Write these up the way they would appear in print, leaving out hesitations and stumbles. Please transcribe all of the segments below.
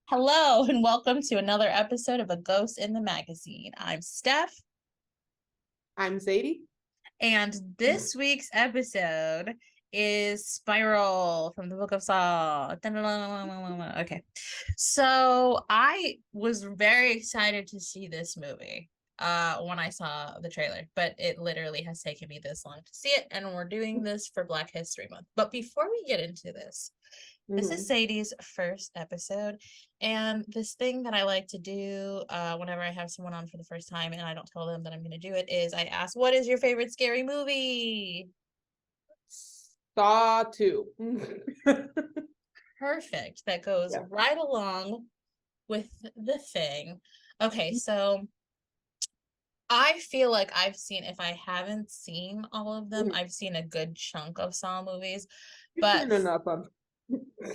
Hello and welcome to another episode of A Ghost in the Magazine. I'm Steph, I'm Sadie. and this week's episode is Spiral from the Book of Saw. Okay, so I was very excited to see this movie when I saw the trailer, but it literally has taken me this long to see it, and we're doing this for Black History Month. But before we get into this, this is Sadie's first episode, and this thing that I like to do whenever I have someone on for the first time and I don't tell them that I'm going to do it is I ask, what is your favorite scary movie? Saw 2. Perfect. That goes Yeah. right along with the thing. Okay, so I feel like if I haven't seen all of them, I've seen a good chunk of Saw movies, You've but seen enough of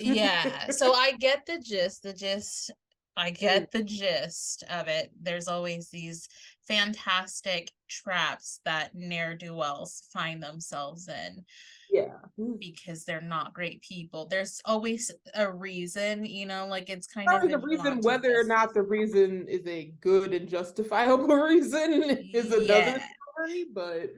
yeah, so I get the gist. I get the gist of it. There's always these fantastic traps that ne'er-do-wells find themselves in Yeah. because they're not great people. There's always a reason, like it's kind of Probably the vigilant reason, to whether or this. not the reason is a good and justifiable reason is another Yeah. story. But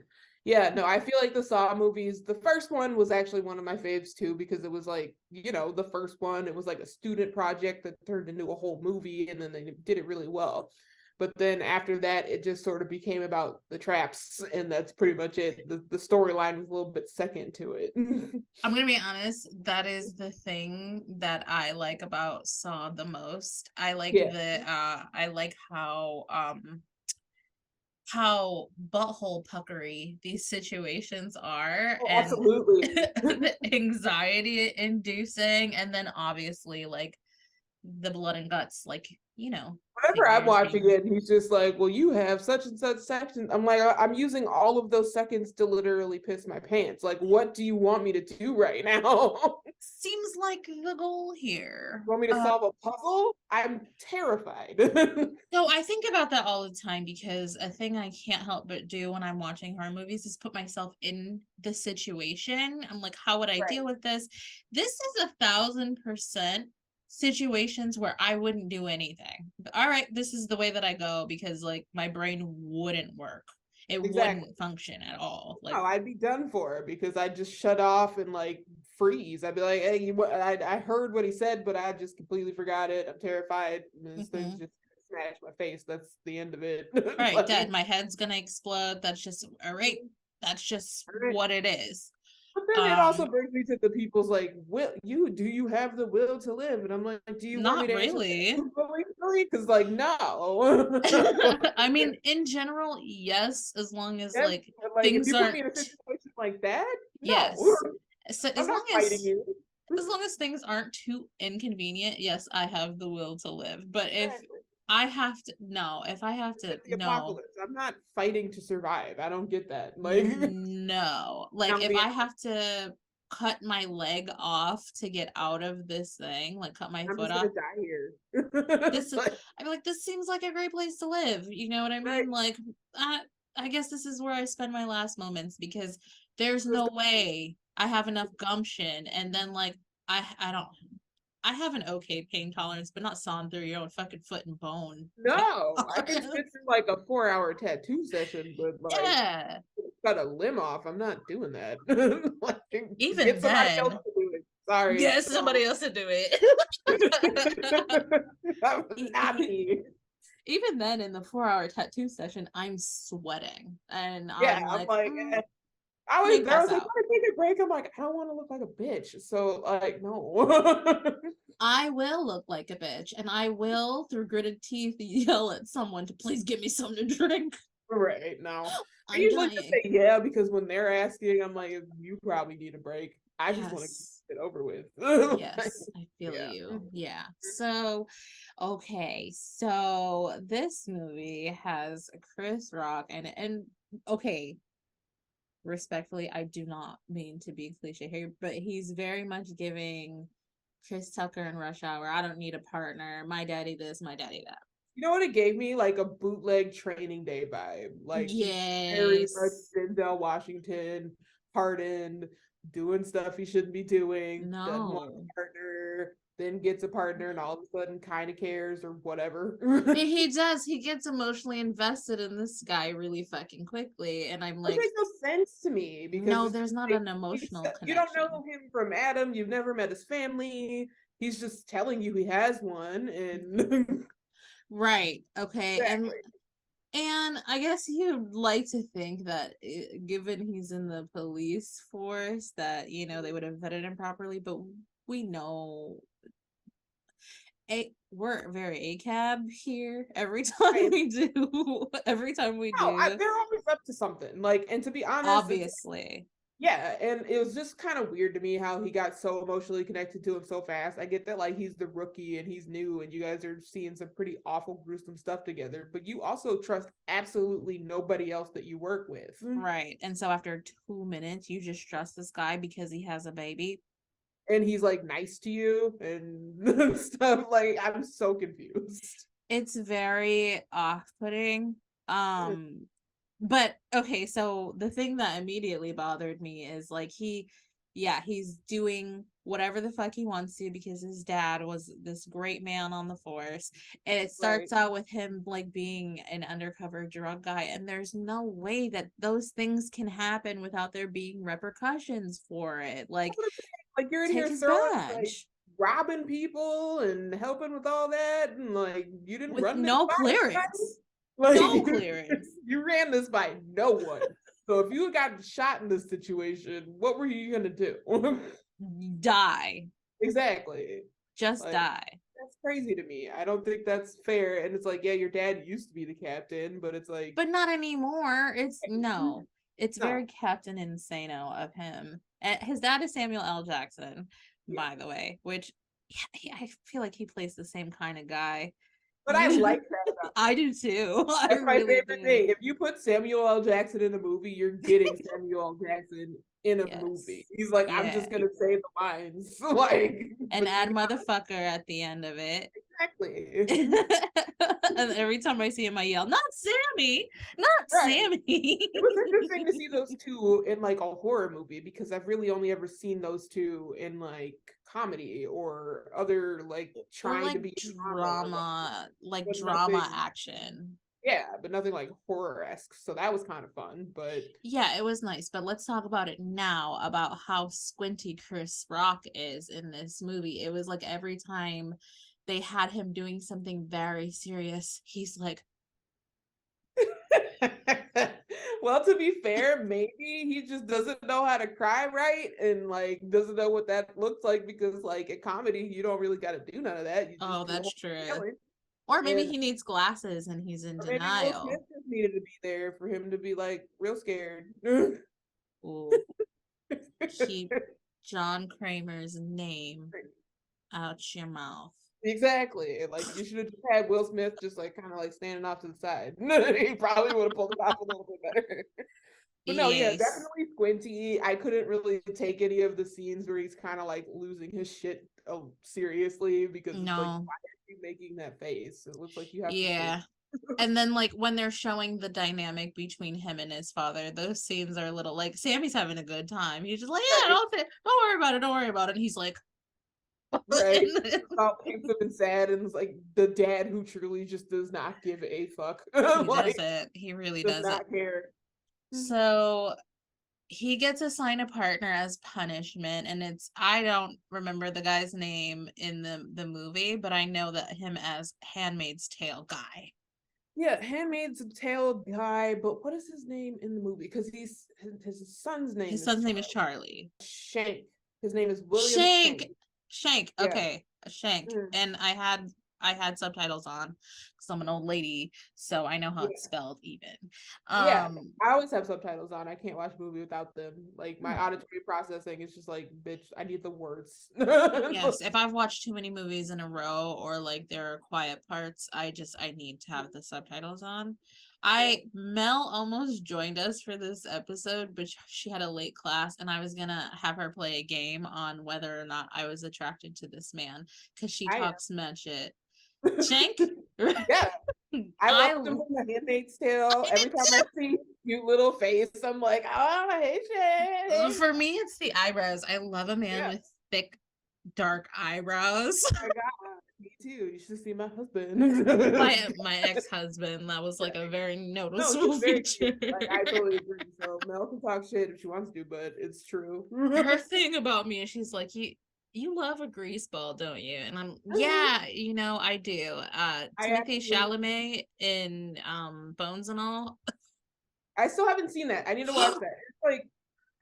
yeah, no, I feel like the Saw movies, the first one was actually one of my faves too, because it was like, the first one, it was like a student project that turned into a whole movie, and then they did it really well. But then after that, it just sort of became about the traps, and that's pretty much it. The storyline was a little bit second to it. I'm gonna be honest, that is the thing that I like about Saw the most. I like Yeah. I like how butthole puckery these situations are, Oh, and absolutely. the anxiety inducing, and then obviously like the blood and guts, Whenever I'm figures watching being it, and he's just like, "Well, you have such and such section." I'm like, I'm using all of those seconds to literally piss my pants. Like, what do you want me to do right now? seems like the goal here. Want me to solve a puzzle? I'm terrified. So I think about that all the time because a thing I can't help but do when I'm watching horror movies is put myself in the situation. I'm like, how would I Right. deal with this? This is 1,000% situations where I wouldn't do anything. All right, this is the way that I go because like my brain wouldn't work. It Exactly. wouldn't function at all. Like, No, I'd be done for it because I'd just shut off and like freeze. I'd be like, "Hey, I heard what he said, but I just completely forgot it. I'm terrified. This thing's just smashed my face. That's the end of it." all right, Like, dead. My head's gonna explode. That's just all right. That's just all right. what it is. But then it also brings me to the people's like, do you have the will to live? And I'm like, do you want me Not to answer really. that? Because like, no. I mean, in general, yes, as long as Yes, like but, like, if things you put me aren't in a situation like that, no. yes. So I'm not fighting you. as long as things aren't too inconvenient, yes, I have the will to live. But if Exactly. I have to no, if I have to It's the no, apocalypse. I'm not fighting to survive. I don't get that. Like, no. Like count if me I out. have to cut my leg off to get out of this thing, like cut my I'm foot just off, gonna die here. this Like, I'm like, this seems like a great place to live. You know what I right. mean? Like, I guess this is where I spend my last moments because there's Just no way I have enough gumption. And then like, I don't. I have an okay pain tolerance, but not sawing through your own fucking foot and bone. no, I can sit through like a 4 hour tattoo session, but like Yeah. cut a limb off. I'm not doing that. Like, Even get somebody else then, to do it. Sorry, get no. somebody else to do it. That was not me. Even then, in the 4 hour tattoo session, I'm sweating, and Yeah, I'm I'm like, like, I may was there. I pass was like, out. want to take a break? I'm like, I don't want to look like a bitch. So like, no. I will look like a bitch, and I will, through gritted teeth, yell at someone to please give me something to drink. Right, no. I I'm usually just dying. say yeah because when they're asking, I'm like, you probably need a break. I just want to get Yes. it over with. Like, Yes, I feel yeah. you. Yeah. So, okay. So this movie has Chris Rock and okay, respectfully, I do not mean to be cliche here, but he's very much giving Chris Tucker and Rush Hour. I don't need a partner. My daddy this, my daddy that. You know what it gave me? Like a bootleg Training Day vibe. Like he's very much Yes. Denzel Washington, hardened, doing stuff he shouldn't be doing, doesn't want No. a partner. then gets a partner and all of a sudden kind of cares or whatever. He does. He gets emotionally invested in this guy really fucking quickly. And I'm It like, makes no sense to me because no, it's there's just not like an emotional you don't connection. know him from Adam. You've never met his family. He's just telling you he has one, and Right. Okay. exactly. And I guess you'd like to think that given he's in the police force that, they would have vetted him properly, but we know we're very ACAB here every time Right. we do every time we No, do, they're always up to something. Like, and to be honest, it's obviously. yeah, and it was just kind of weird to me how he got so emotionally connected to him so fast. I get that like he's the rookie and he's new and you guys are seeing some pretty awful, gruesome stuff together, but you also trust absolutely nobody else that you work with. Right. And so after 2 minutes, you just trust this guy because he has a baby. And he's like nice to you and stuff. Like, I'm so confused. It's very off-putting. Um, but okay, so the thing that immediately bothered me is like he's doing whatever the fuck he wants to because his dad was this great man on the force. And it Right. starts out with him like being an undercover drug guy, and there's no way that those things can happen without there being repercussions for it. Like, you're in Take here his throwing like badge robbing people and helping with all that, and like you didn't with run this no by anybody. clearance. No Like clearance. you ran this by no one. So if you got shot in this situation, what were you gonna do? Die. Exactly. Just Like, die. that's crazy to me. I don't think that's fair. And it's like, yeah, your dad used to be the captain, but it's like, But not anymore. It's no, very Captain Insano of him. And his dad is Samuel L. Jackson, yeah. by the way, which I feel like he plays the same kind of guy. But I like that about I do too. I That's my really favorite do. thing. If you put Samuel L. Jackson in a movie, you're getting Samuel L. Jackson in a movie. Yes. He's like, I'm Yeah. just gonna say the lines, like, And but add motherfucker at the end of it. exactly And every time I see him, I yell, "Not Sammy! Not right. Sammy!" It was interesting to see those two in like a horror movie because I've really only ever seen those two in like comedy or other like Or trying to be drama or like but drama nothing. action. Yeah, but nothing like horror-esque. So that was kind of fun. But Yeah, it was nice, but let's talk about it now about how squinty Chris Rock is in this movie. It was like every time they had him doing something very serious, he's like, well, to be fair, maybe he just doesn't know how to cry right and like doesn't know what that looks like because like in comedy you don't really got to do none of that. You "Oh, just do a that's whole true." yelling. Or maybe And he needs glasses and he's in or maybe Will Smith denial. just needed to be there for him to be like real scared. Ooh, keep John Kramer's name out your mouth. Exactly. Like you should have just had Will Smith just like kind of like standing off to the side. He probably would have pulled it off a little bit better. But no, yeah, Yes. definitely Squinty. I couldn't really take any of the scenes where he's kind of like losing his shit seriously because it's like, No. why are you making that face? It looks like you have to think. Yeah. And then like when they're showing the dynamic between him and his father, those scenes are a little like Sammy's having a good time. He's just like, yeah, Right, don't worry about it, don't worry about it. And he's like, right. and All pensive and sad, and it's like the dad who truly just does not give a fuck. he Like, doesn't. He really does doesn't. not care. So he gets assigned a partner as punishment, and I don't remember the guy's name in the movie, but I know that him as Handmaid's Tale guy. Yeah, Handmaid's Tale guy, but what is his name in the movie? Because his son's name His is son's name is Charlie. Shank. His name is William Shank. Shank. Shank. Yeah. Okay, a Shank. Mm. And I had subtitles on because I'm an old lady, so I know how it's Yeah. spelled even. Yeah. Um, I always have subtitles on. I can't watch a movie without them. Like my auditory processing is just like, bitch, I need the words. yes, if I've watched too many movies in a row or like there are quiet parts, I need to have the subtitles on. Mel almost joined us for this episode, but she had a late class and I was gonna have her play a game on whether or not I was attracted to this man because she I talks mad shit. am. Shank. Yeah. I I love him from The Handmaid's Tale. Every time I see his cute little face, I'm like, oh, hey, Shank. for me it's the eyebrows. I love a man Yeah. with thick dark eyebrows. Oh my God, me too. You should see my husband. My ex-husband, that was like a very No, noticeable she's very feature. cute. Like I totally agree. So Mel can talk shit if she wants to, but it's true. Her thing about me is she's like, you love a grease ball, don't you? And I'm, yeah, I do. I Timothy actually, Chalamet in Bones and All. I still haven't seen that. I need to watch that. It's like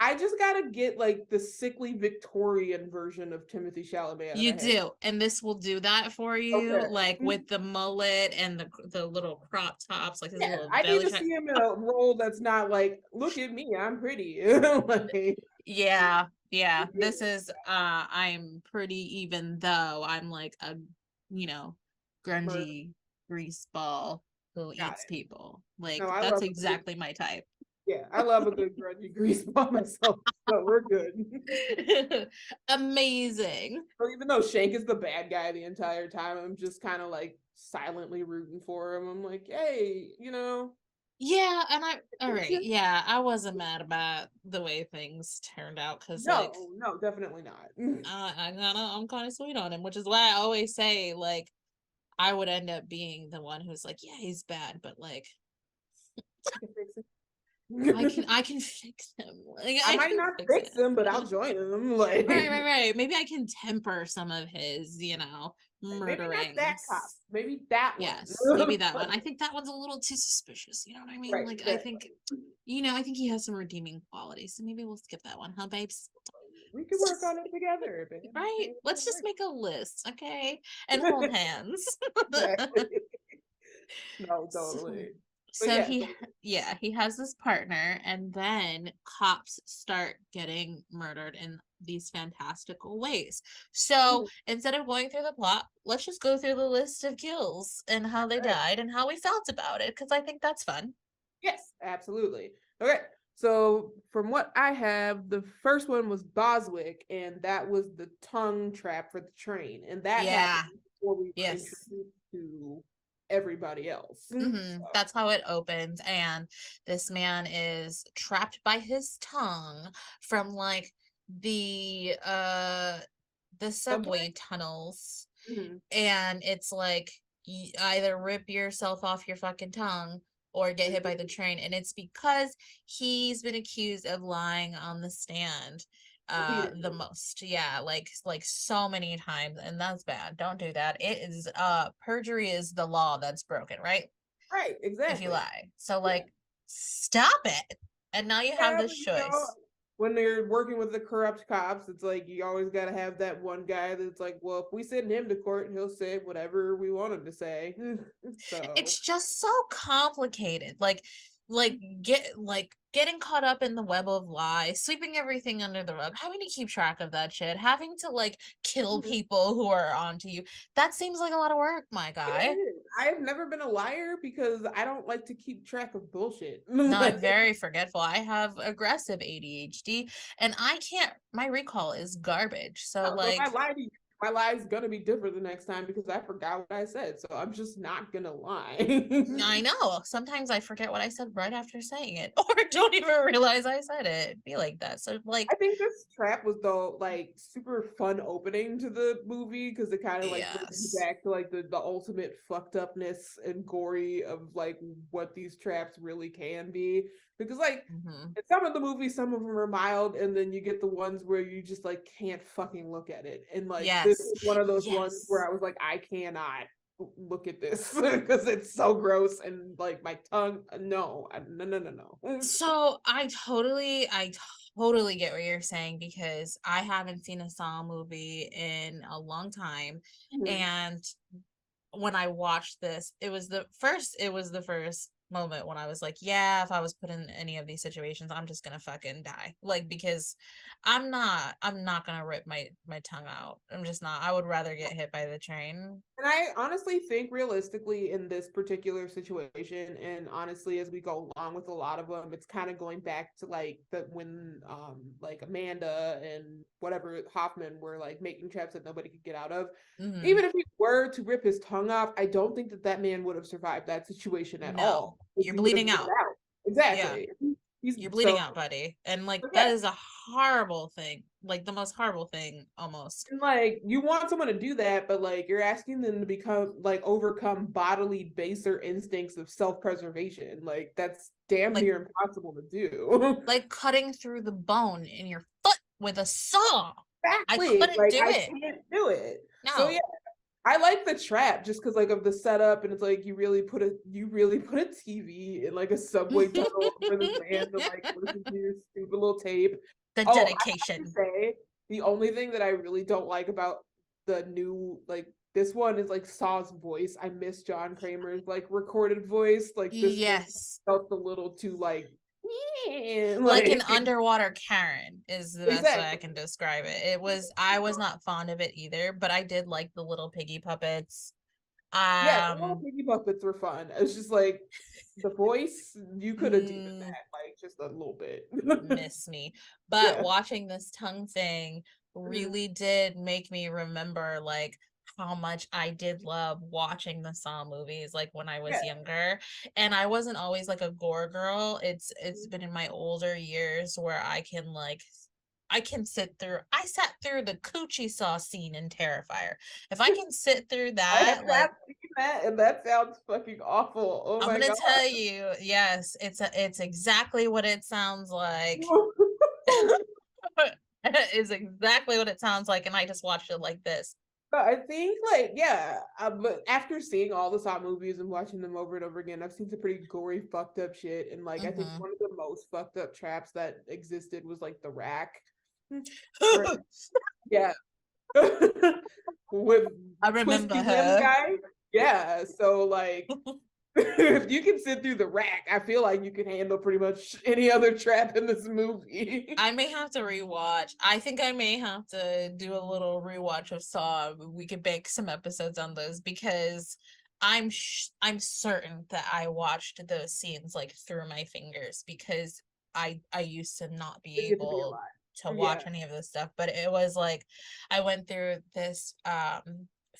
I just gotta get like the sickly Victorian version of Timothy Chalamet out of You my head. do, and this will do that for you, Okay. like with the mullet and the little crop tops, like his Yeah, little I need belly to shot. see him in a role that's not like, look at me, I'm pretty. Like, Yeah, yeah. This is I'm pretty even though I'm like a, you know, murder. grungy grease ball who Got eats it. people. No, Like I that's love a good, exactly my type. yeah, I love a good grungy grease ball myself. So we're good. Amazing. So even though Shank is the bad guy the entire time, I'm just kind of like silently rooting for him. I'm like, hey, Yeah, and all right, yeah, I wasn't mad about the way things turned out because like no, definitely not. I'm kind of sweet on him, which is why I always say like I would end up being the one who's like, yeah, he's bad, but like I can fix it. I can fix him. Like I I might can not fix fix him, but I'll him. join him. Like Right. Maybe I can temper some of his, maybe not that cop, murderings. maybe that one. Yes, maybe that one. I think that one's a little too suspicious. You know what I mean? Right, Like I exactly. think, I think he has some redeeming qualities. So maybe we'll skip that one, huh, babes? We can Let's work just on it together, babe. right. Let's just make a list, okay, and hold hands. Exactly. No, So, totally. But so yeah, he, yeah, he has this partner, and then cops start getting murdered in these fantastical ways. So mhm, instead of going through the plot, let's just go through the list of kills and how they right. died and how we felt about it, because I think that's fun. Yes, absolutely. Okay. So from what I have, the first one was Boswick, and that was the tongue trap for the train. And that happened Yeah. before we were Yes. introduced to everybody else. That's how it opens, and this man is trapped by his tongue from like the uh the Subway? subway tunnels, Mhm. and it's like you either rip yourself off your fucking tongue or get hit by the train, and it's because he's been accused of lying on the stand the Repeatedly. most. Yeah, like so many times, and that's bad. Don't do that. It is perjury is the law that's broken, right? Right, If you exactly. lie. So Yeah. like stop it. And now you have Yeah, this but choice. when they're working with the corrupt cops, it's like you always got to have that one guy that's like, well, if we send him to court, he'll say whatever we want him to say. So, It's just so complicated. Like getting caught up in the web of lies, sweeping everything under the rug, having to keep track of that shit, having to like kill mhm. people who are onto you. That seems like a lot of work, my It guy. is. I've never been a liar because I don't like to keep track of bullshit. No, I'm Like, very forgetful. I have aggressive ADHD and I can't, my recall is garbage. So no, so if I like lie to you, my lie is gonna be different the next time because I forgot what I said. So I'm just not gonna lie. I know. Sometimes I forget what I said right after saying it, or don't even realize I said it. Be like that. So, I like, think this trap was though like super fun opening to the movie because it kind of like brings you yes. back to like the ultimate fucked upness and gory of like what these traps really can be. Because like Hmm. in some of the movies, some of them are mild, and then you get the ones where you just like can't fucking look at it. And like this Yes. is one of those ones where Yes. I was like, I cannot look at this because it's so gross and like my tongue. No, no. So I totally get what you're saying because I haven't seen a Saw movie in a long time. Mhm. And when I watched this, it was the first moment when I was like, yeah, if I was put in any of these situations, I'm just gonna fucking die. Like because I'm not gonna rip my tongue out. I'm just not. I would rather get hit by the train. And I honestly think realistically in this particular situation, and honestly, as we go along with a lot of them, it's kind of going back to like the when like Amanda and whatever Hoffman were like making traps that nobody could get out of. Hmm. Even if he were to rip his tongue off, I don't think that that man would have survived that situation at No. all. Because You're he would have bleeding bled out. out. Yeah. Exactly. He's You're bleeding so out, buddy. And like but that yeah. is a horrible thing. like the most horrible thing almost. And like you want someone to do that, but like you're asking them to become like overcome bodily baser instincts of self-preservation. Like that's damn Like near impossible to do. like cutting through the bone in your foot with a saw. I Exactly. couldn't Like do I it. can't do it. So yeah, No. I like the trap just because like of the setup, and it's like you really put a TV in like a subway tunnel over the sand to like listen to your stupid little tape. The Oh, I have to dedication. say, the only thing that I really don't like about the new like this one is like Saw's voice. I miss John Kramer's like recorded voice. Like this one Yes. felt a little too like Like an like underwater Karen is the best way I exactly. can describe it. I was not fond of it either, but I did like the little piggy puppets. Yeah, the little Um piggy puppets were fun. It's just like the voice, you could have deepened mm, that like just a little bit. miss me. But Yeah. watching this tongue thing Mhm. really did make me remember like how much I did love watching the Saw movies like when I was Yeah. younger. And I wasn't always like a gore girl. It's been in my older years where I can sit through I sat through the coochie saw scene in Terrifier. If I can sit through I have that, not like seen that, and that sounds fucking awful. Oh I'm my gonna god. tell you, yes, it's exactly what it sounds like. Is exactly what it sounds like, and I just watched it like this. But I think like yeah, but after seeing all the Saw movies and watching them over and over again, I've seen some pretty gory, fucked up shit. And like I think Hmm. one of the most fucked up traps that existed was like the rack. Where yeah, with I remember Twisty Limbs her. guy. Yeah, so like if you can sit through the rack, I feel like you can handle pretty much any other trap in this movie. I may have to rewatch. I think I may have to do a little rewatch of Saw. We could make some episodes on those because I'm certain that I watched those scenes like through my fingers because I used to not be It get to be a able to lot. watch Yeah. any of this stuff, but it was like I went through this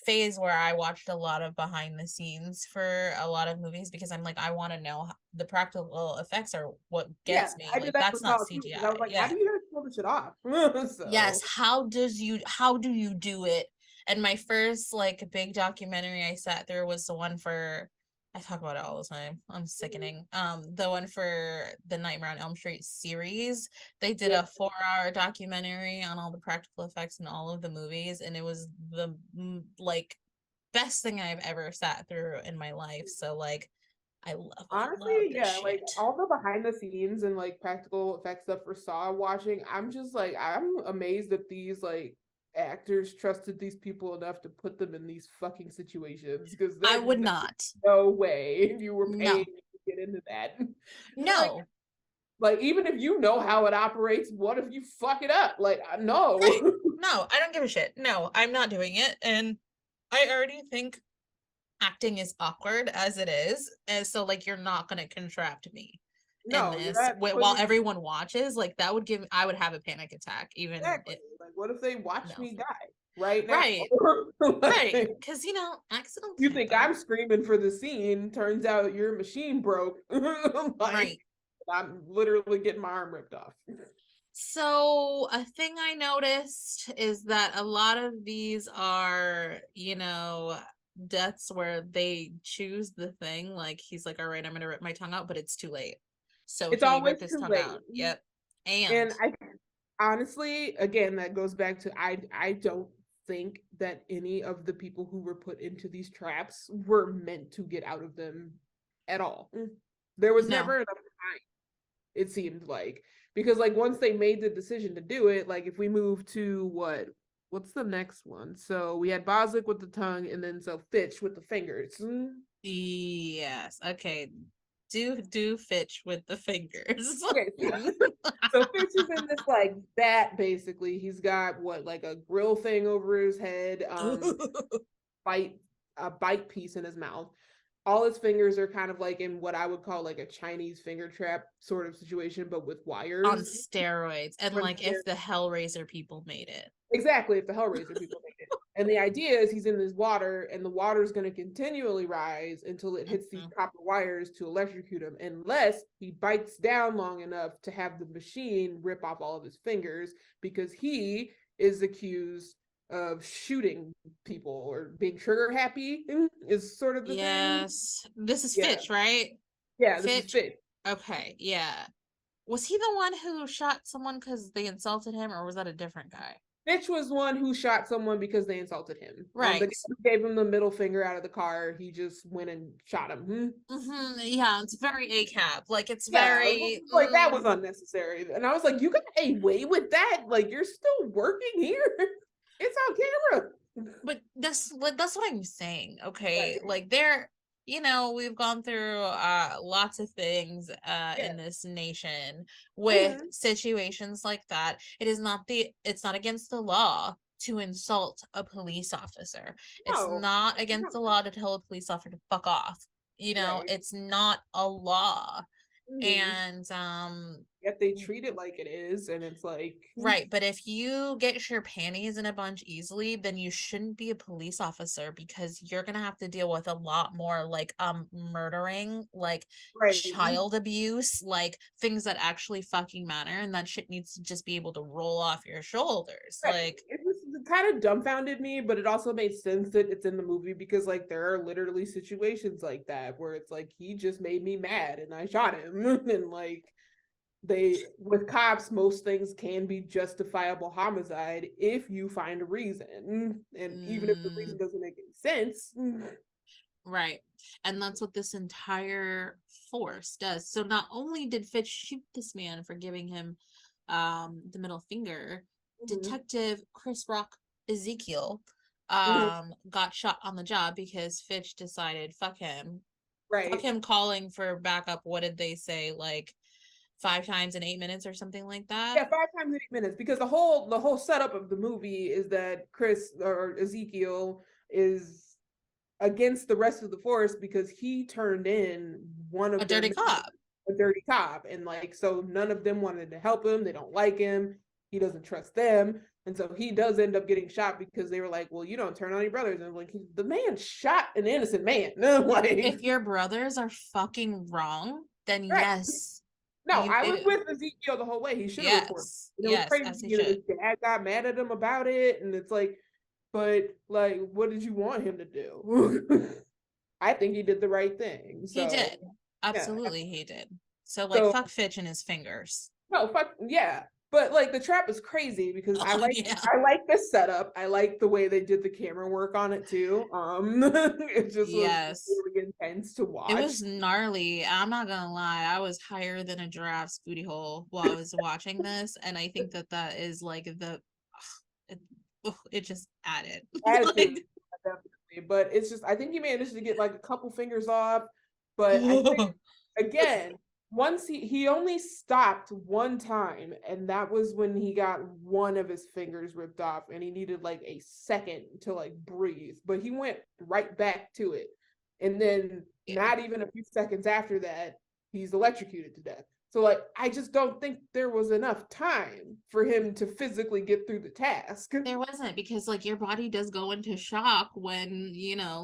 phase where I watched a lot of behind the scenes for a lot of movies because I'm like I want to know the practical effects are what Yeah, gets me. I did Like that for that's not Saw too because I CGI. was like, how Yeah. do you guys pull this shit off? Yes, So how do you do it? And my first like big documentary I sat through was the one for I talk about it all the time. I'm sickening. The one for the Nightmare on Elm Street series. They did yeah, a 4-hour documentary on all the practical effects in all of the movies, and it was the like best thing I've ever sat through in my life. So like I love honestly, this yeah, like shit. all the behind the scenes and like practical effects stuff for Saw watching, I'm just like I'm amazed that these like actors trusted these people enough to put them in these fucking situations because I there's would not. no way you were paying No. to get into that. No. Like even if you know how it operates, what if you fuck it up? Like no. Right. No, I don't give a shit. No, I'm not doing it. And I already think acting is awkward as it is. And so, like, you're not going to contract me in No, you're this not while putting everyone watches. Like, that would give, I would have a panic attack, even exactly. it. Like what if they watch No. me die right now? Right. Right. Like, Because, you know, accidents you think happen. I'm screaming for the scene, turns out your machine broke. Like Right. I'm literally getting my arm ripped off. So, a thing I noticed is that a lot of these are, you know, deaths where they choose the thing. Like, he's like, all right, I'm going to rip my tongue out, but it's too late. So It's he always ripped his too tongue late. out. Yep. And And I honestly, again, that goes back to I don't think that any of the people who were put into these traps were meant to get out of them at all. There was no, never enough time, it seemed like. Because like once they made the decision to do it, like if we move to what's the next one? So we had Boswick with the tongue and then so Fitch with the fingers. yes. Okay. Do Fitch with the fingers. Okay, so Fitch is in this like bat basically. He's got what like a grill thing over his head, bite a bite piece in his mouth. All his fingers are kind of like in what I would call like a Chinese finger trap sort of situation, but with On wires. steroids. And On like if the Hellraiser people made it. exactly, if the Hellraiser people made it. And the idea is he's in this water, and the water is going to continually rise until it hits these copper wires to electrocute him, unless he bites down long enough to have the machine rip off all of his fingers, because he is accused of shooting people or being trigger happy is sort of the thing. Yes. This is Yeah. Fitch, right? Yeah, this is Fitch. Okay, yeah. Was he the one who shot someone because they insulted him, or was that a different guy? Fitch was one who shot someone because they insulted him. Right. The guy who gave him the middle finger out of the car, he just went and shot him. Yeah, it's very ACAB. Like, it's very like that was unnecessary. And I was like, you got away with that? Like, you're still working here. It's on camera. But that's what I'm saying. Okay, Right. like we've gone through lots of things in this nation with situations like that. It's not against the law to insult a police officer. It's not against the law to tell a police officer to fuck off. It's not a law. And yet they treat it like it is, and it's like right. But if you get your panties in a bunch easily, then you shouldn't be a police officer, because you're gonna have to deal with a lot more like murdering, like child abuse, like things that actually fucking matter, and that shit needs to just be able to roll off your shoulders. Like, it kind of dumbfounded me, but it also made sense that it's in the movie, because like there are literally situations like that where it's like he just made me mad and I shot him. And like with cops, most things can be justifiable homicide if you find a reason, and even if the reason doesn't make any sense. Right. And that's what this entire force does. So not only did Fitch shoot this man for giving him the middle finger, Detective Chris Rock Ezekiel got shot on the job because Fitch decided fuck him. Fuck him calling for backup. What did they say? Like 5 times in 8 minutes or something like that? Yeah, 5 times in 8 minutes, because the whole setup of the movie is that Chris or Ezekiel is against the rest of the force because he turned in one of a dirty cop, and like, so none of them wanted to help him. They don't like him. He doesn't trust them, and so he does end up getting shot because they were like, well, you don't turn on your brothers. And I'm like, the man shot an innocent man. Like, if your brothers are fucking wrong, then yes. No, I was with Ezekiel the whole way. He should have reported. It was crazy. His dad got mad at him about it, and it's like, but like, what did you want him to do? I think he did the right thing. So, he did. Absolutely, he did. So like, fuck Fitch and his fingers. No, fuck yeah. But like, the trap is crazy because I like the setup. I like the way they did the camera work on it too. It just was really intense to watch. It was gnarly. I'm not gonna lie. I was higher than a giraffe's booty hole while I was watching this, and I think that is like it just added. Like, definitely. But it's just, I think he managed to get like a couple fingers off. But I think again, once he only stopped one time, and that was when he got one of his fingers ripped off, and he needed like a second to like breathe, but he went right back to it, and then not even a few seconds after that, he's electrocuted to death. So like, I just don't think there was enough time for him to physically get through the task. There wasn't, because like, your body does go into shock when,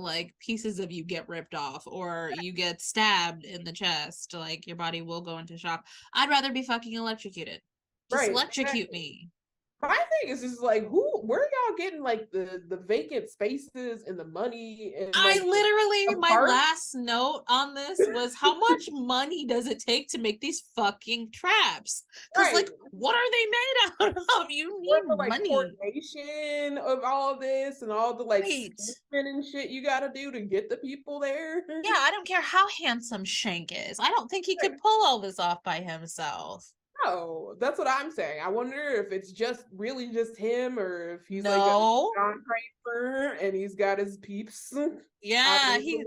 like, pieces of you get ripped off or you get stabbed in the chest. Like, your body will go into shock. I'd rather be fucking electrocuted. Just electrocute me. My thing is just like, where are y'all getting like the vacant spaces and the money? And like, I literally, my last note on this was, how much money does it take to make these fucking traps? Because like, what are they made out of? You need money. Coordination of all of this and all the like and shit you gotta do to get the people there. Yeah, I don't care how handsome Shank is. I don't think he could pull all this off by himself. No, that's what I'm saying. I wonder if it's just really just him, or if he's like a John Kramer and he's got his peeps. Yeah, he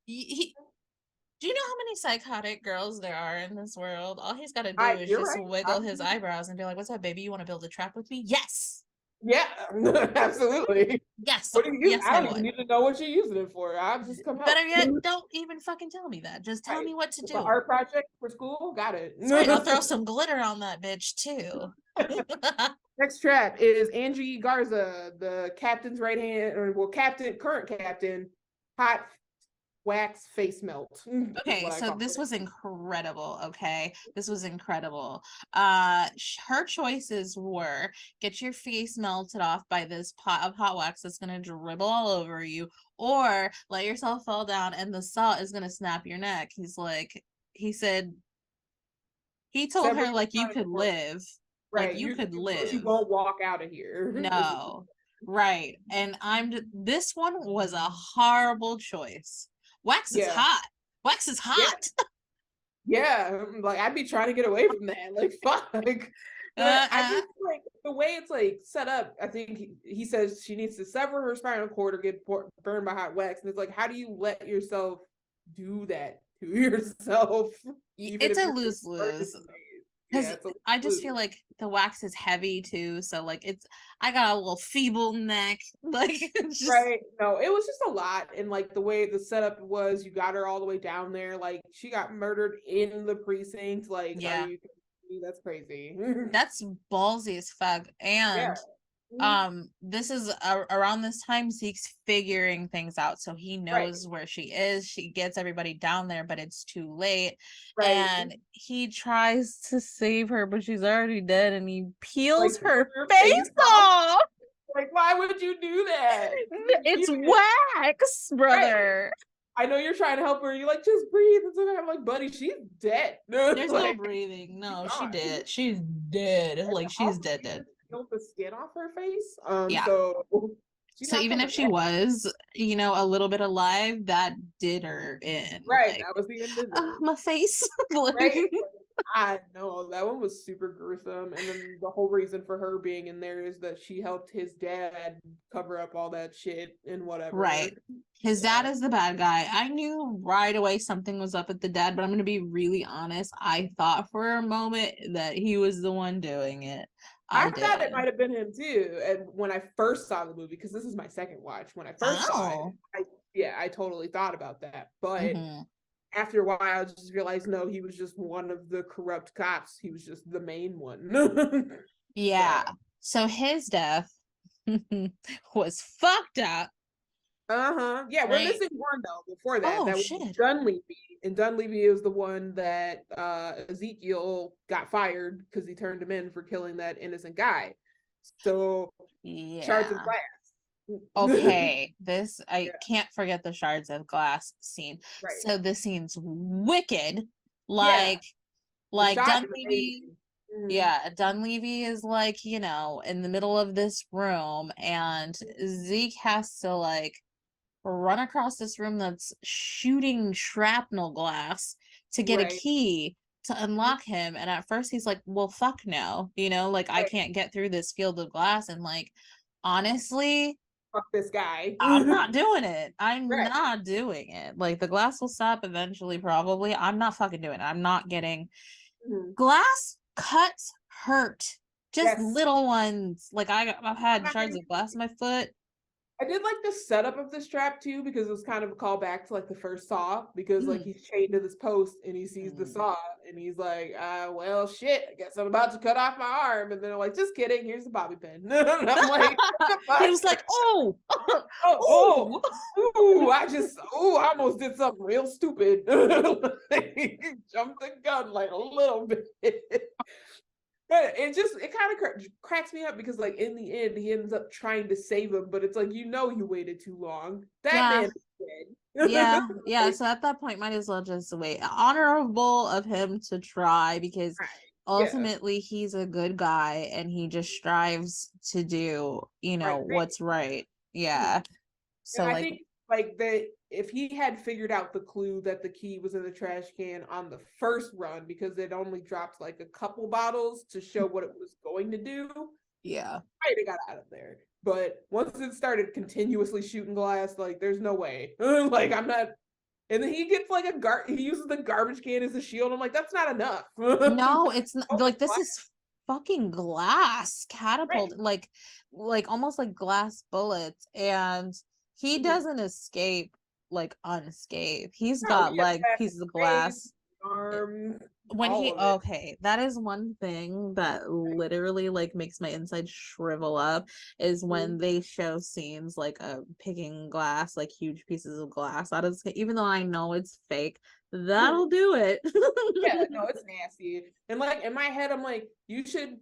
do you know how many psychotic girls there are in this world? All he's got to do is just wiggle his eyebrows and be like, "What's up, baby? You want to build a trap with me?" Yes. Yeah, absolutely. Yes. What do you use? I don't even need to know what you're using it for. I'll just come out. Better yet, don't even fucking tell me that. Just tell me what to do. Art project for school? Got it. Right, I'll throw some glitter on that bitch too. Next trap is Angie Garza, the captain's right hand, or well, current captain, hot wax face melt. Is Okay, what I so call this it. was incredible. Okay, this was incredible. Her choices were get your face melted off by this pot of hot wax that's gonna dribble all over you, or let yourself fall down and the saw is gonna snap your neck. He said, he told Sever her your like you spinal could cord. live, like Right, you could but you live. won't walk out of here. Is what No, right. And this one was a horrible choice. Wax is yeah, hot. Wax is yeah, hot. yeah. Like I'd be trying to get away from that. Like fuck. But I Uh-uh. just like the way it's like set up. I think he says she needs to sever her spinal cord or get burned by hot wax, and it's like, how do you let yourself do that to yourself? Even It's if a you're in lose-lose. emergency phase? Yeah, Because it's a I just feel lose. like the wax is heavy too. So like I got a little feeble neck. Like it's just Right. No, it was just a lot. And like the way the setup was, you got her all the way down there. Like she got murdered in the precinct. Like, are yeah. you kidding me? That's crazy. That's ballsy as fuck. Yeah. And Mhm. this is around this time Zeke's figuring things out, so he Right. knows where she is. She gets everybody down there, but it's too late, Right. and he tries to save her, but she's already dead, and he peels Like peel her your face face off. off. Like, why would you do that? It's Even wax, right. brother. I know you're trying to help her. You're like, just breathe. It's okay. I'm like, buddy, she's dead. There's no Like, breathing. she's No, she gone. did. She's dead. And Like she's also, dead, she dead. just peeled the skin off her face. Yeah. So she's So not even coming if she back. was, a little bit alive, that did her in. Right. Like, That was the end of oh, it. my face. Right. Like, I know that one was super gruesome. And then the whole reason for her being in there is that she helped his dad cover up all that shit and whatever. right. His dad Yeah. is the bad guy. I knew right away something was up with the dad, but I'm going to be really honest. I thought for a moment that he was the one doing it. I I thought it did. might have been him too. And when I first saw the movie, because this is my second watch, when I first saw it, Oh. I totally thought about that. But Hmm. after a while, I just realized no, he was just one of the corrupt cops. He was just the main one. Yeah. So So his death was fucked up, yeah, we're right? missing one though. Before that, Oh, that was shit. Dunleavy, and Dunleavy is the one that Ezekiel got fired because he turned him in for killing that innocent guy. So shards of Yeah. glass. Okay, I Yeah, can't forget the shards of glass scene. right. So this scene's wicked. Yeah, Like the like shot is Dunleavy, amazing. Mhm. yeah, Dunleavy is like, in the middle of this room, and Zeke has to like run across this room that's shooting shrapnel glass to get a Right, key to unlock him. And at first he's like, well, fuck no, like I right. can't get through this field of glass. And like, honestly, Fuck this guy. I'm not doing it. I'm Right. not doing it. Like the glass will stop eventually, probably. I'm not fucking doing it. I'm not getting Mhm. glass cuts hurt. Just Yes. little ones. Like I've I'm had not shards gonna of glass in my foot. I did like the setup of this trap too, because it was kind of a callback to like the first Saw, because like Mm. he's chained to this post and he sees the Mm. saw and he's like, well shit, I guess I'm about to cut off my arm. And then I'm like, just kidding, here's the bobby pin. And I'm like, what the He fuck? was like, oh, Oh, oh. I almost did something real stupid. Like, jumped the gun like a little bit. But it kind of cracks me up because like in the end he ends up trying to save him, but it's like you waited too long. That Yeah, man is dead. yeah, yeah. Like, So at that point, might as well just wait. Honorable of him to try, because right, yeah, ultimately he's a good guy and he just strives to do, right what's thing. right. Mhm. Yeah. And So I like, think like that if he had figured out the clue that the key was in the trash can on the first run, because it only dropped like a couple bottles to show what it was going to do, yeah. might have got out of there. But once it started continuously shooting glass, like there's no way. Like I'm not. And then he gets like he uses the garbage can as a shield. I'm like, that's not enough. No, it's not, Oh, like this glass. is fucking glass Right. catapult, like almost like glass bullets, and he Mhm. doesn't escape like unscathed. He's No, got he has like glass in pieces of his face. glass. arm, when all he of it. okay, that is one thing that literally like makes my inside shrivel up is when they show scenes like picking glass, like huge pieces of glass out of his, even though I know it's fake, that'll do it. Yeah, no, it's nasty. And like in my head, I'm like, you should.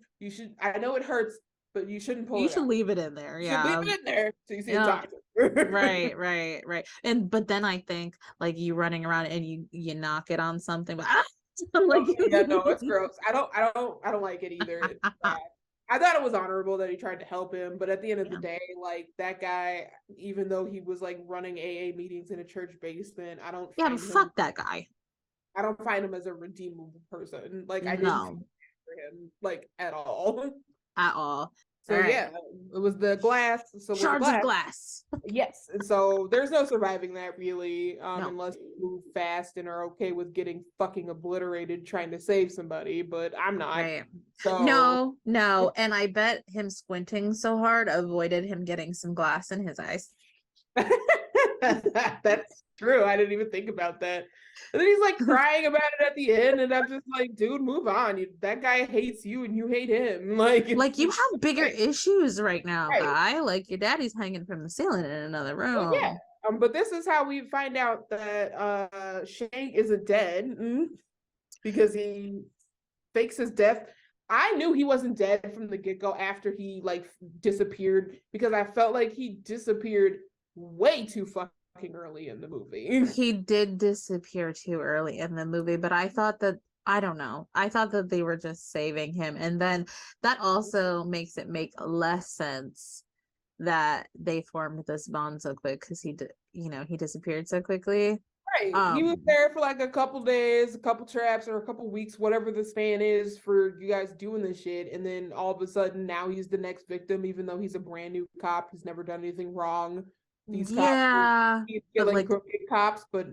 I know it hurts, but you shouldn't pull You it should out. leave it in there. You should leave Yeah. it in there so you see a Yeah. doctor. Right. And but then I think like you running around and you knock it on something, but I'm like Oh, yeah, no, it's gross. I don't like it either. It's bad. I thought it was honorable that he tried to help him, but at the end of the yeah. day, like that guy, even though he was like running AA meetings in a church basement, Yeah, but fuck that guy. I don't find him as a redeemable person. Like I didn't feel No, for him like at all. at all. All So right. yeah, it was the glass. So with the Shards of glass, glass. yes. And so there's no surviving that really, No. unless you move fast and are okay with getting fucking obliterated trying to save somebody. But I'm not. Right. So No. And I bet him squinting so hard avoided him getting some glass in his eyes. that's true. I didn't even think about that. And then he's like crying about it at the end, and I'm just like, dude, move on. That guy hates you, and you hate him. Like you have bigger issues right now, right. guy. Like your daddy's hanging from the ceiling in another Well, yeah. room. But this is how we find out that Shank isn't dead because he fakes his death. I knew he wasn't dead from the get-go after he like disappeared because I felt like he disappeared way too fucking early in the movie. He did disappear too early in the movie, but I thought that I don't know. I thought that they were just saving him, and then that also makes it make less sense that they formed this bond so quick because he disappeared so quickly. Right. He was there for like a couple days, a couple traps, or a couple weeks, whatever the span is for you guys doing this shit. And then all of a sudden now he's the next victim, even though he's a brand new cop. He's never done anything wrong. These Yeah, he's but killing like, crooked cops, but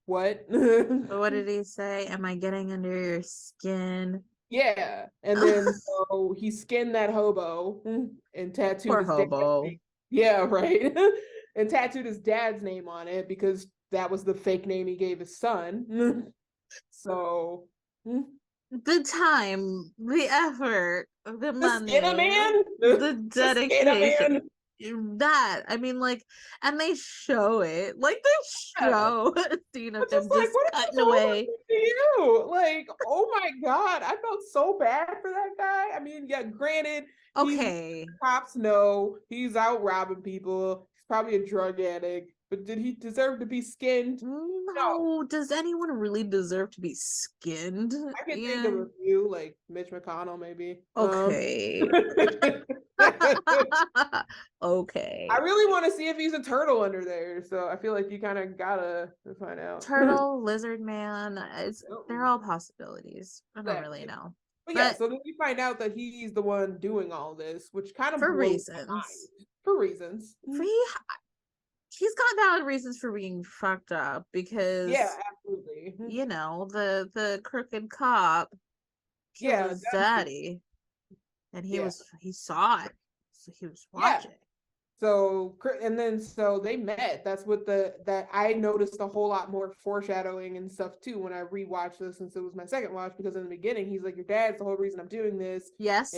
what? what did he say? Am I getting under your skin? Yeah. And then so he skinned that hobo and tattooed Poor his hobo. yeah, right. And tattooed his dad's name on it because that was the fake name he gave his son. So The time, the effort, the money, skin a man, the dedication. man. That I mean, like, and they show it, like they show a scene of them Like, just what cutting away. to you? Like, oh my god, I felt so bad for that guy. I mean, yeah, granted, Okay, cops know he's out robbing people. He's probably a drug addict, but did he deserve to be skinned? no. Does anyone really deserve to be skinned? I can think of a few, like Mitch McConnell, maybe. Okay. Okay. I really want to see if he's a turtle under there, so I feel like you kind of gotta find out. Turtle, lizard man, they're all possibilities. I don't really know. But yeah, so then we find out that he's the one doing all this, which kind of for blows reasons. my mind. For reasons. He's got valid reasons for being fucked up because yeah, absolutely. You know, the crooked cop killed his daddy. And he saw it. So he was watching. Yeah. So and then so they met. That's what that I noticed a whole lot more foreshadowing and stuff too when I rewatched this since it was my second watch because in the beginning he's like, your dad's the whole reason I'm doing this. Yes.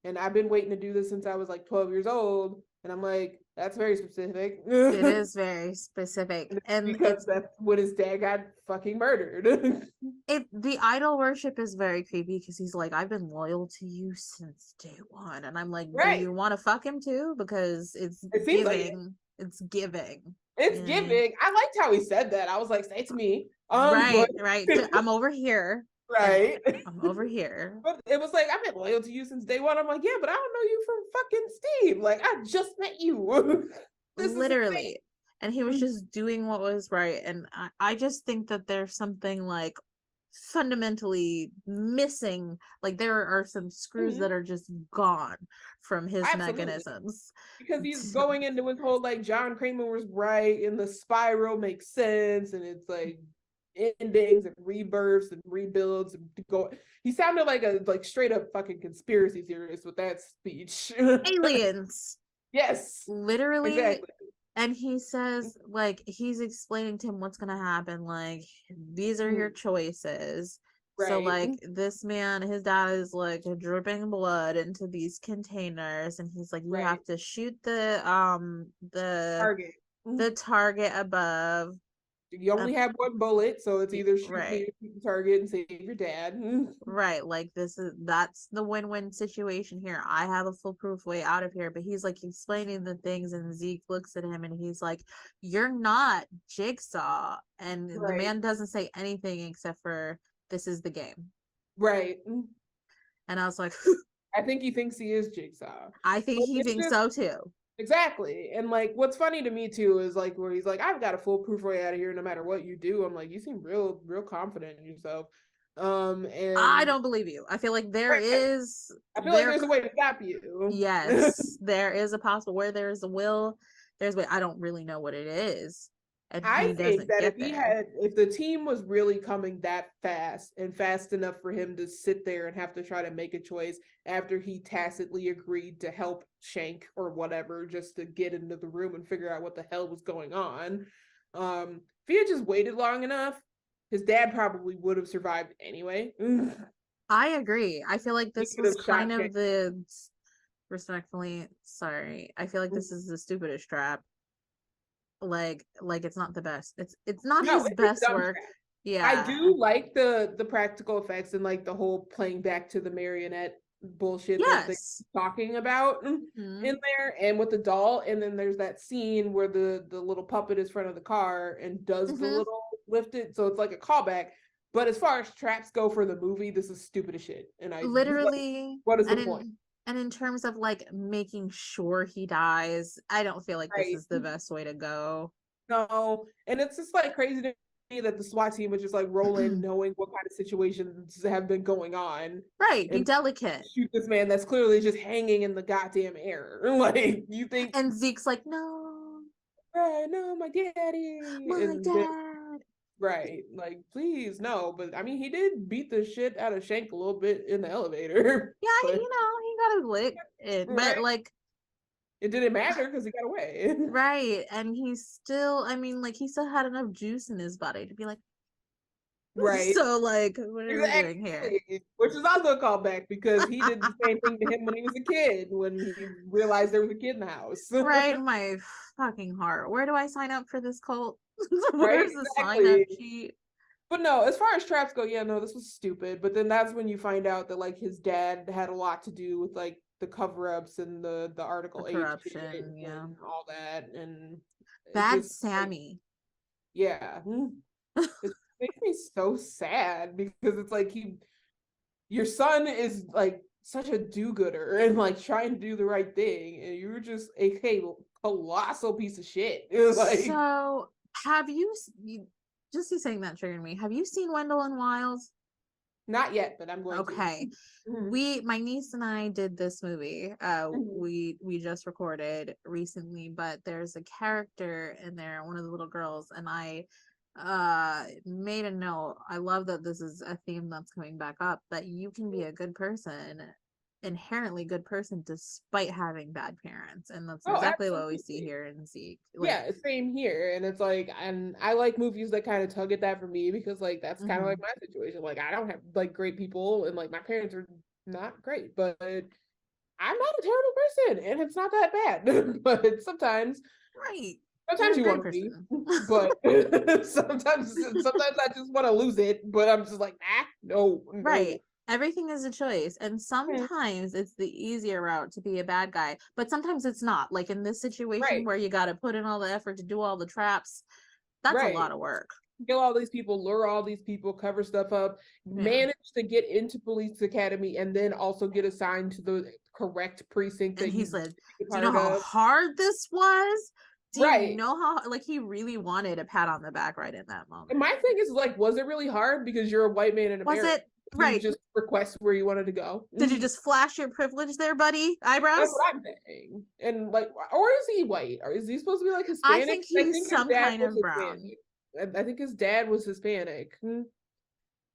And I've been waiting to do this since I was like 12 years old. And I'm like, that's very specific. It is very specific. And because that's when his dad got fucking murdered. The idol worship is very creepy because he's like, I've been loyal to you since day one. And I'm like, do you want to fuck him too? Because it's giving. Like it's giving. It's giving. I liked how he said that. I was like, say it to me. Right. I'm over here. Right. I'm over here. But it was like, I've been loyal to you since day one. I'm like, yeah, but I don't know you from fucking Steve. Like, I just met you. Literally. And he was just doing what was right. And I just think that there's something like fundamentally missing. Like there are some screws that are just gone from his mechanisms. Because he's going into his whole like John Kramer was right and the spiral makes sense. And it's like endings and rebirths and rebuilds and go. He sounded like a straight up fucking conspiracy theorist with that speech. Aliens. Yes, literally. exactly. And he says, like, he's explaining to him what's gonna happen. Like, these are your Mm, choices. So, right. like, this man, his dad is like dripping blood into these containers, and he's like, you Right. have to shoot the Target. the target above. You Uh, only have one bullet, so it's either shoot me right. or shoot the target and save your dad. Right, like that's the win-win situation here. I have a foolproof way out of here, but he's like explaining the things, and Zeke looks at him and he's like, "You're not Jigsaw." And the Right. man doesn't say anything except for, "This is the game." Right. And I was like, I think he thinks he is Jigsaw. I think But he it's thinks just so too. exactly. And like what's funny to me too is like where he's like, I've got a foolproof way out of here no matter what you do. I'm like, you seem real confident in yourself. I And don't believe you. I feel like there right, is I feel like there there's a way to stop you. yes, there is a possible where there's a will, there's a way. I don't really know what it is. And I he think doesn't that get there. if the team was really coming that fast and fast enough for him to sit there and have to try to make a choice after he tacitly agreed to help Shank or whatever, just to get into the room and figure out what the hell was going on. If he had just waited long enough, his dad probably would have survived anyway. I agree. I feel like He this could was have shot kind Shank. of the respectfully sorry. I feel like this is the stupidest trap. Like it's not the best. It's not No, his it's a best dumb work. trap. I Yeah. do like the practical effects and like the whole playing back to the marionette bullshit that they're Yes. talking about in Hmm. there and with the doll. And then there's that scene where the little puppet is front of the car and does the Hmm. little lifted. So it's like a callback. But as far as traps go for the movie, this is stupid as shit. And I like, Literally, what is the and point? in terms of like making sure he dies, I don't feel like this Right. is the best way to go. No, and it's just like crazy to me that the SWAT team would just like roll in knowing what kind of situations have been going on Right, be and delicate. shoot this man that's clearly just hanging in the goddamn air. Like you think, And Zeke's like, "No, right, no, my daddy. my And then dad." right, like please, no. But I mean he did beat the shit out of Shank a little bit in the elevator. Yeah, But he got his lick in, but right. like It didn't matter because he got away. right, and he's still, I mean, like he still had enough juice in his body to be like, Right. so like, what are we doing here? Exactly. Which is also a callback because he did the same thing to him when he was a kid, when he realized there was a kid in the house. Right in my fucking heart. Where do I sign up for this cult? Right? Where's the sign up Exactly. sheet? But no, as far as traps go, yeah, no, this was stupid. But then that's when you find out that like his dad had a lot to do with like the cover-ups and the The Article 8 shit corruption, yeah. and all that. And it Bad just like Sammy. yeah. It makes me so sad because it's like your son is like such a do-gooder and like trying to do the right thing, and you were just a colossal piece of shit. It was like So, have just you saying that triggered me. Have you seen Wendell and Wiles? not yet, but I'm going to. Okay. Mhm, My niece and I did this movie. mhm. We just recorded recently, but there's a character in there, one of the little girls, and I made a note. I love that this is a theme that's coming back up, that you can be a good person, inherently good person, despite having bad parents. And that's Oh, exactly what we see absolutely. here in Zeke. Like, Yeah, same here. And it's like, and I like movies that kind of tug at that for me because like that's kind of like mhm. my situation. Like I don't have like great people and like my parents are not great, but I'm not a terrible person and it's not that bad. But Right. You're sometimes a you good want to be, person. but sometimes I just want to lose it, but I'm just like, nah, no, Right. no. Everything is a choice. And Hmm, sometimes it's the easier route to be a bad guy, but sometimes it's not. Like in this situation right, where you got to put in all the effort to do all the traps, that's a right. lot of work. Kill all these people, lure all these people, cover stuff up, Yeah. manage to get into police academy, and then also get assigned to the correct precinct And that he you said, be "Do you know part how of. hard this was? Do you Right. know how, like, he really wanted a pat on the back right in that And moment. my thing is like, was it really hard because you're a white man in Was America it to right? just request where you wanted to go? Did you just flash your privilege there, buddy? That's Eyebrows? what I'm saying. And like, or is he white? Or is he supposed to be like I Hispanic? think I he's think his some dad kind was of brown. Hispanic. I think his dad was Hispanic.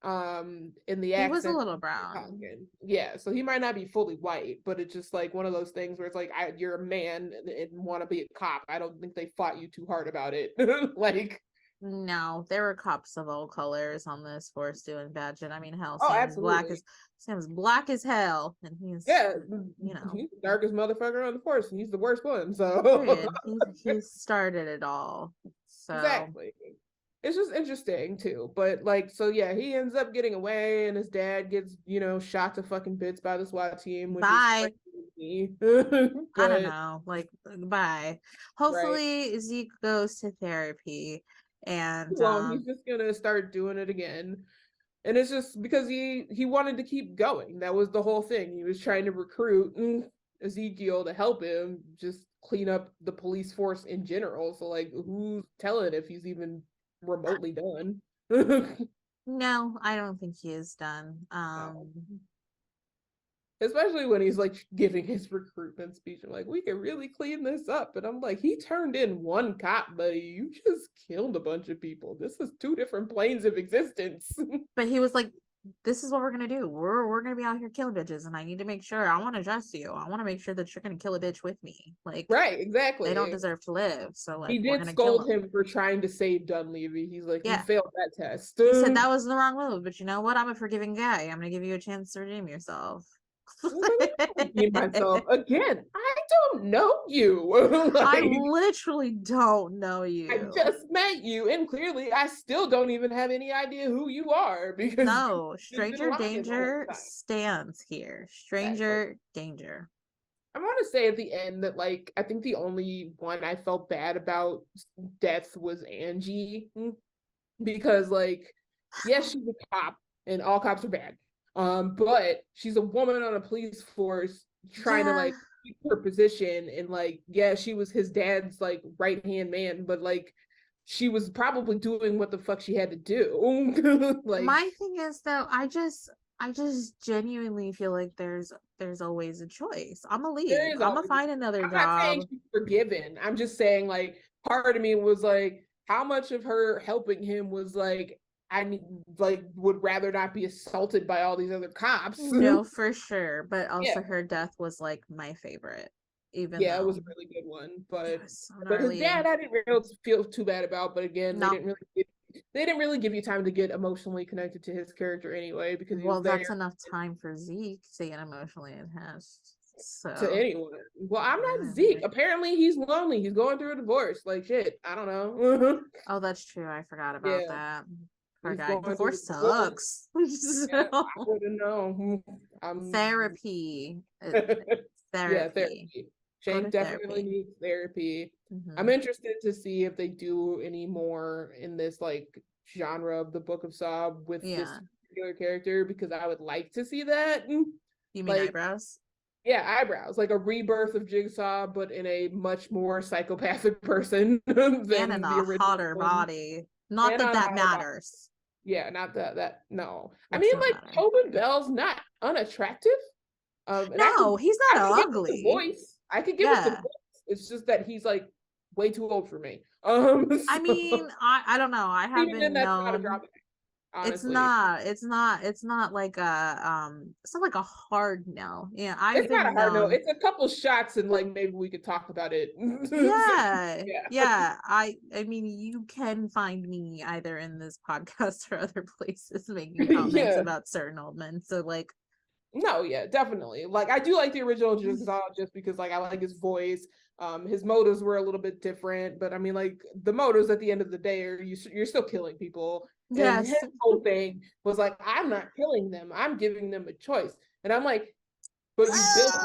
in the He was a accent little brown. yeah, so he might not be fully white, but it's just like one of those things where it's like you're a man and want to be a cop. I don't think they fought you too hard about it. Like, No, there were cops of all colors on this force doing bad shit. I mean, hell, oh, absolutely. Sam's black as hell, and he's Yeah, you know, he's the darkest motherfucker on the force, and he's the worst one. So period. He started it all. So exactly. It's just interesting too. But like, so yeah, he ends up getting away, and his dad gets, shot to fucking bits by the SWAT team, which bye. is crazy. I don't But know. Like bye. right. Hopefully Zeke goes to therapy and Well, he's just gonna start doing it again. And it's just because he wanted to keep going. That was the whole thing. He was trying to recruit Ezekiel to help him just clean up the police force in general. So like, who's telling if he's even remotely done? no, I don't think he is done. No. Especially when he's like giving his recruitment speech. I'm like, we can really clean this up. And I'm like, he turned in one cop, buddy. You just killed a bunch of people. This is two different planes of existence. But he was like, this is what we're gonna do. We're gonna be out here killing bitches, and I need to make sure. I want to trust you. I want to make sure that you're gonna kill a bitch with me. Like, right, exactly. they don't deserve to live. So like, He we're did gonna kill scold them. him for trying to save Dunleavy. He's like, you Yeah, failed that test. he said that was the wrong move. But you know what? I'm a forgiving guy. I'm gonna give you a chance to redeem yourself. Redeem myself again. I don't know you. I Like, literally don't know I you. just met you, and clearly I still don't even have any idea who you are because No, you've been stranger lying the whole danger time. stands here. Exactly. Stranger danger. I want to say at the end that like I think the only one I felt bad about death was Angie, because like, yes, she's a cop and all cops are bad, but she's a woman on a police force trying to Yeah. like keep her position, and like, yeah, she was his dad's like right hand man, but like she was probably doing what the fuck she had to do. Like, My thing is though, I just genuinely feel like there's always a choice. I'm gonna there leave. is I'm gonna always, find another I'm not saying job. she's forgiven. I'm just saying like part of me was like, how much of her helping him was like, I need, like, would rather not be assaulted by all these other cops. No, for sure. But Yeah, also her death was like my favorite. Even yeah, it was though a really good one. it But was so his gnarly dad, and I didn't really feel too bad about. But again, no. they didn't really give you time to get emotionally connected to his character anyway, because he was Well, that's there enough time for Zeke to get emotionally attached. to So anyone. Well, I'm not yeah. Zeke. Apparently, he's lonely. He's going through a divorce. Like shit. I don't know. Oh, that's true. I forgot about Yeah, that. Poor he's guy. going through Divorce a divorce. sucks. Yeah, So, I wouldn't know. I'm therapy. yeah, Therapy. therapy. Go Shank to definitely therapy. needs therapy. I'm Hmm. interested to see if they do any more in this like genre of the Book of Saw with this Yeah. particular character, because I would like to see that. You mean Like, eyebrows? yeah, eyebrows, like a rebirth of Jigsaw, but in a much more psychopathic person And in than the a original hotter one, body. Not and that on a that higher body. matters. Yeah, not that. No, I Looks mean, don't like, matter. Tobin Bell's not unattractive. And No, he's I not can get with the ugly. voice. I can get with the Yeah. voice. It's just that he's like way too old for me. I So mean, I don't know. I even haven't that's not a known. drawback, It's honestly. not. It's not like a It's not like a hard no. Yeah, I've It's not a been hard no. known. It's a couple shots, and like maybe we could talk about it. So, Yeah, yeah. yeah. I mean, you can find me either in this podcast or other places making comments Yeah. about certain old men. So like, No, yeah, definitely. Like, I do like the original Jigsaw just because like I like his voice. His motives were a little bit different, but I mean, like, the motives at the end of the day are you're still killing people. And his yes, whole thing was like, I'm not killing them. I'm giving them a choice. And I'm like, but you built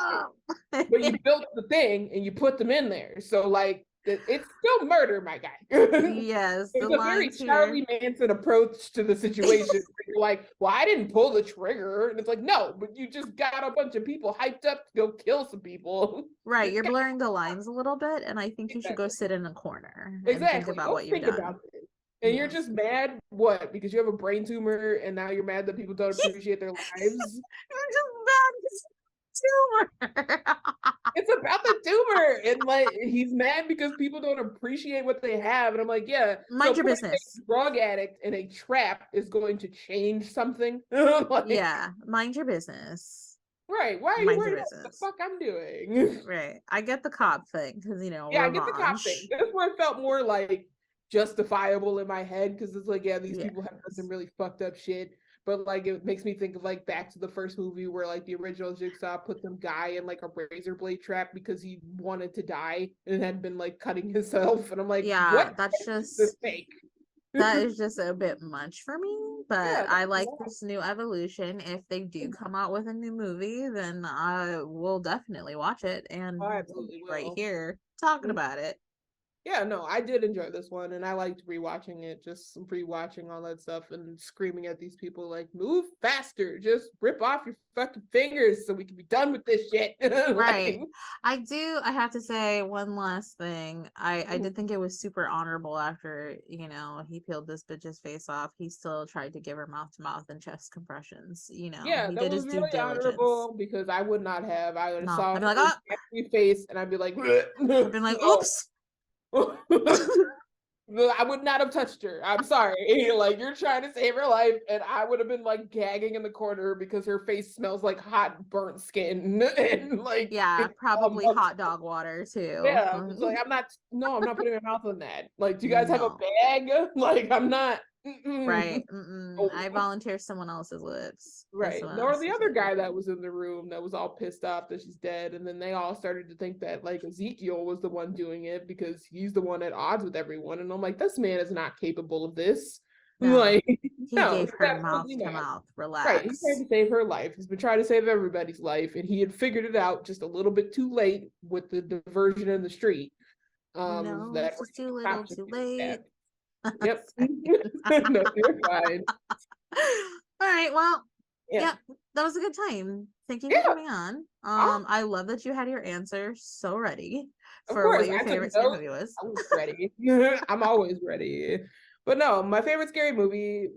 it. But you built the thing and you put them in there. So like, it's still murder, my guy. yes. The It's a very lines here. Charlie Manson approach to the situation. You're like, well, I didn't pull the trigger. And it's like, no, but you just got a bunch of people hyped up to go kill some people. Right, you're blurring the lines a little bit, and I think you should go Exactly. sit in a corner and think Exactly. about Go what you've think done. about it. And you're Yes. just mad, what? Because you have a brain tumor and now you're mad that people don't appreciate their lives? You're just mad. tumor. It's about the tumor, and like he's mad because people don't appreciate what they have, and I'm like, yeah. So Mind your putting business. a drug addict in a trap is going to change something. Like, Yeah, mind your business. right? Why are you Mind your worried about what the business. fuck I'm doing? Right. I get the cop thing because Yeah, I get the cop thing. revenge. That's where it felt more like justifiable in my head because it's like, yeah, these people have done some Yes. really fucked up shit. But like, it makes me think of like back to the first movie where like the original Jigsaw put some guy in like a razor blade trap because he wanted to die and had been like cutting himself. And I'm like, Yeah, what that's is this just fake? that is just a bit much for me, but Yeah, I that's a like lot. this new evolution. If they do come out with a new movie, then I will definitely watch it and I we'll absolutely be right will. here talking about it. Yeah, no, I did enjoy this one, and I liked rewatching it, just rewatching all that stuff and screaming at these people like, "Move faster! Just rip off your fucking fingers so we can be done with this shit." Right. Like, I have to say one last thing. I did think it was super honorable after, he peeled this bitch's face off. He still tried to give her mouth to mouth and chest compressions. yeah, He that did was his due really diligence. honorable because I would not have. I would have No, saw I'd be like, her oh, happy face, and I'd be like, I've been like, "No." oops. I would not have touched her. I'm sorry. Like, you're trying to save her life, and I would have been like gagging in the corner because her face smells like hot burnt skin and like Yeah, it's all probably mucked hot up. dog water too. Yeah, it's like I'm not. No, I'm not putting my mouth on that. Like, do you guys have a No. bag? Like, I'm not. Mm-mm. Right. Mm-mm. I Oh. volunteer someone else's lips. Right. Someone Nor the else's other lips. guy that was in the room that was all pissed off that she's dead. And then they all started to think that like Ezekiel was the one doing it because he's the one at odds with everyone. And I'm like, this man is not capable of this. No. Like, He no, gave he's her mouth absolutely to not. mouth. Right. He's trying Relax. to save her life. He's been trying to save everybody's life. And he had figured it out just a little bit too late with the diversion in the street. No, That it's just too little, cop just too did his late. death. Yep. No, you're fine. All right. Well, Yeah. yeah, that was a good time. Thank you for Yeah. coming on. Oh, I love that you had your answer so ready of for course, what your I took favorite scary notes. movie was. I was ready. I'm always ready. But no, my favorite scary movie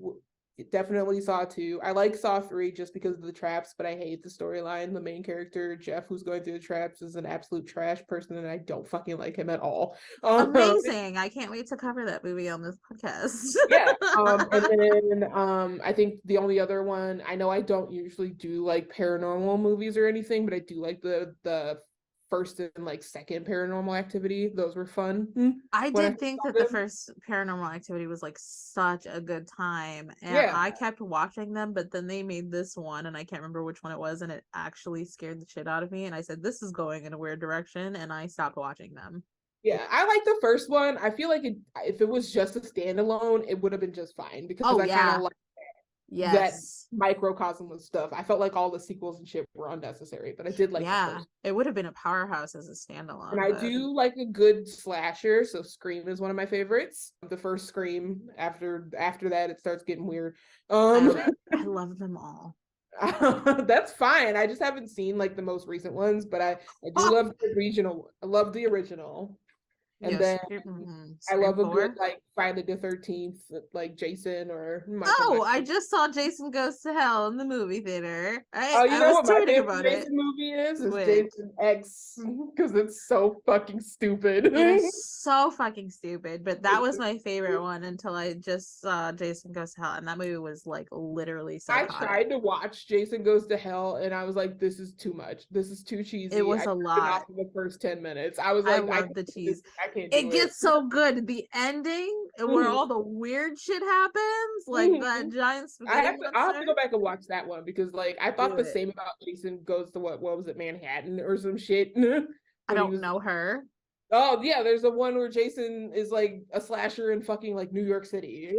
definitely Saw 2. I like Saw 3 just because of the traps, but I hate the storyline. The main character, Jeff, who's going through the traps, is an absolute trash person, and I don't fucking like him at all. Amazing. I can't wait to cover that movie on this podcast. Yeah. And then I think the only other one, I know I don't usually do like paranormal movies or anything, but I do like the first and like second Paranormal Activity. Those were fun I when I did first think saw that the them. first Paranormal Activity was like such a good time, and Yeah. I kept watching them, but then they made this one, and I can't remember which one it was, and it actually scared the shit out of me. And I said, "This is going in a weird direction," and I stopped watching them. Yeah, I like the first one. I feel like if it was just a standalone, it would have been just fine because Oh I kind yeah, of like that yes, microcosm of stuff. I felt like all the sequels and shit were unnecessary, but I did like the yeah. first. It would have been a powerhouse as a And standalone, I but do like a good slasher, so Scream is one of my favorites. The first Scream, after that it starts getting weird. I Um I love them all. that's fine. I just haven't seen like the most recent ones, but I do love the regional. I love the original. And Yes, then I Scream love a good 4. like Friday the 13th, like Jason or Michael Oh, Myers. I just saw Jason Goes to Hell in the movie theater. I Oh, you I know was what my tweeting favorite about it. Jason movie is Which Jason X because it's so fucking stupid. it is so fucking stupid, but that was my favorite one until I just saw Jason Goes to Hell, and that movie was like literally I psychotic. tried to watch Jason Goes to Hell and I was like, this is too much. This is too It cheesy. I was a turned it lot. off in the first 10 minutes. I was I like, love the cheese. I can't It do it. gets so good. The ending where Mhm, all the weird shit happens, like that mhm. giant spaghetti I'll have to monster. go back and watch that one because like I thought Do the it. same about Jason Goes to what was it, Manhattan or some shit I when he don't was. know her. Oh yeah, there's the one where Jason is like a slasher in fucking like New York City.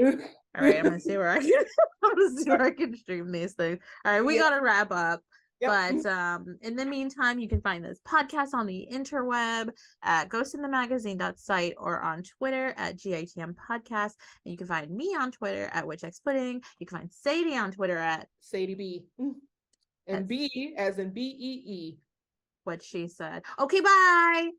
All right, I'm gonna see where I can. I'm gonna see where I can stream these things. All right, we Yep, gotta wrap up. yep. But in the meantime, you can find this podcast on the interweb at ghostinthemagazine.site or on Twitter at GITM Podcast. And you can find me on Twitter at WitchXPudding. You can find Sadie on Twitter Sadie B. at And B as in BEE. what she said. Okay, bye.